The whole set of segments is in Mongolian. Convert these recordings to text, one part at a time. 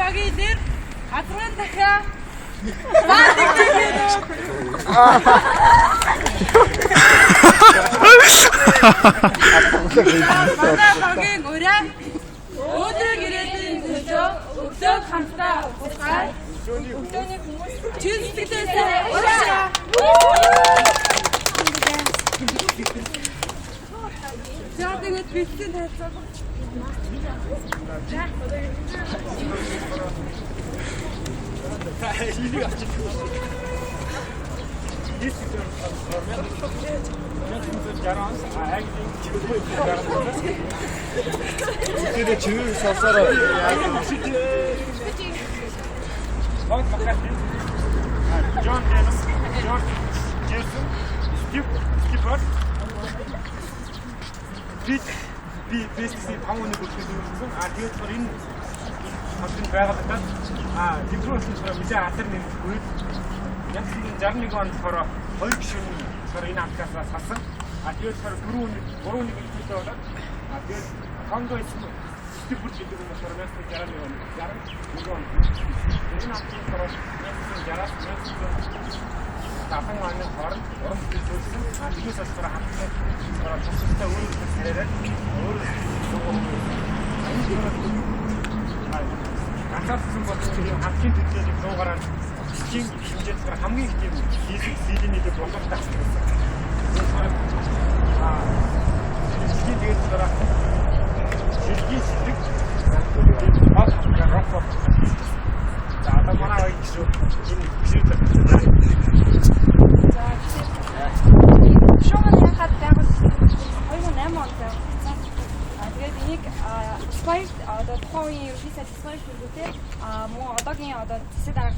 багийн дээр газрын дахиа баадаг гэдэг. Манай багийн өрөө өдрөг ирээдүйн төлөө өглөө хамтдаа уулзгаа. Өглөөний хүмүүс чөлтөлөөсөө уушаа. За тэгээд бэлтгэн тайлбар. Тэгээд чивээ савсараа John Dennis, George Jason, Skipper. Би бэсгийн 5 өдрийн хүртэл тэгээд энэ хатны байгууллагад дэмжүүлсэн мэдээ алдар нэмэхгүй. Яг 61 онд болохоор 2 гишүүний энэ аппликациас хасан. Тэгээд 3 өдрийн төлөө болоод тэгээд Конго Skipper гэдэг нь болохоор 60 он. Энэ аппликациас Тахан маань хорон төлөвлөсөн нэгээс асуураа хамтдаа тусалтай өөрөөр хэлбэл ганцаарсан боловч хамтын төлөвлөлийг 100 гараар хийн хэмжээгээр хамгийн их хийх силийн боломж тасдаг гэсэн. Тэгээд дараа шилжиж сэтг бат гарах. За одоо манай гэж энэ бишээд Шоуны хатдаг 2008 онд тэгээд энийг спайк одоо тухайн ерөнхий спайк гэдэг мөн одоогийн одоо засаг дарга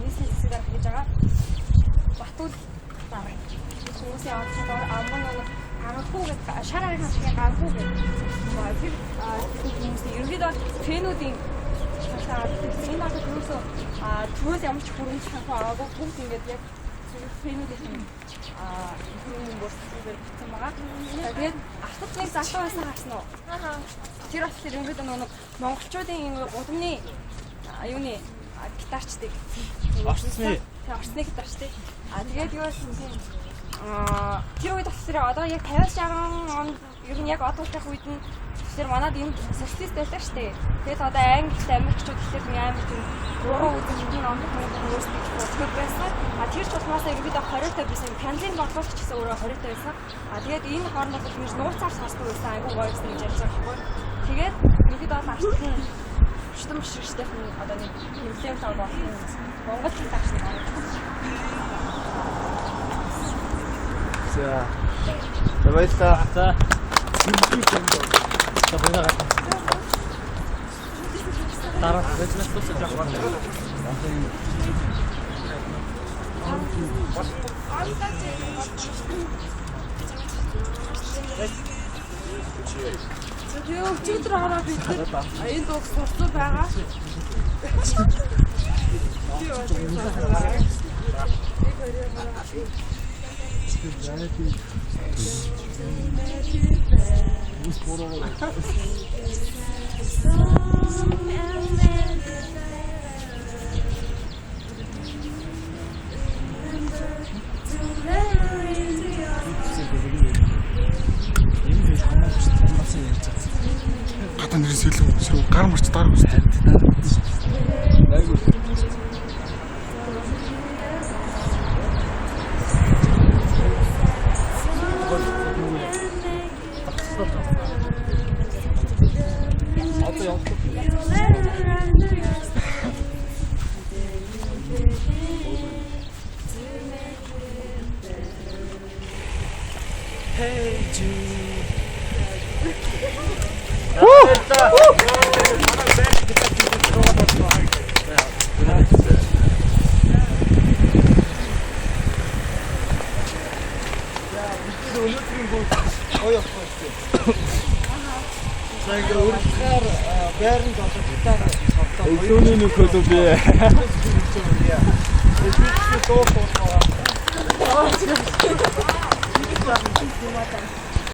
нийслэлийн засаг дарга гэж байгаа Батүл дараа хүмүүсийн онцгой аман агахгүй гэдэг шарарын хашиг агахгүй гэдэг тэр хүмүүсийн ерөнхийдөө фэнүүдийн энэ одоо юусоо түүнээс ямар ч хөрөнгө санхүү аваагүй бүгд ингэж яг фэнүүдийн хөрөнгө бүрсээр бичсэн байгаа. Тэгээд автод нэг залуу байсан харсан уу? Тэр бас ерөнхийдөө нэг монголчуудын удамны юуны гитарчдаг. Орсны гитарчдаг. Тэгээд юу байсан тэр үед бас одоо яг 50-60 он ер нь яг одоолтойх үед нь тэр манад энэ социалист байлаа шүү дээ. Тэгээд одоо Англид Америкчууд ихтэй амар тийм гурван үеийн онцгой хүмүүстэй болдог байсан. Тэр ч баснаас ерөнхийдөө 20-той байсан. Канадын бодлогч гэсэн өөрөө 20-той байсан. Тэгээд энэ хоорондоо хүмүүс нууцаар сонсдог байсан. Айгуу гоё гэсэн гэж ярьж байгаа байхгүй. Тэгээд ерөнхийдөө артын шүтэн бишрэгчтэй одоо нэг хэмжээ тав болсон. Монгол хэл тагштай байна. За баярлалаа. За дараа хэзээ тусаж явах байна. Тэгээ өчигдөр хараа бид энэ дуу сурсан байгаа. Гадаа нэрс хэлэн гар марч дараа үстэй. Өглөөний нөхөөлөө би. Аа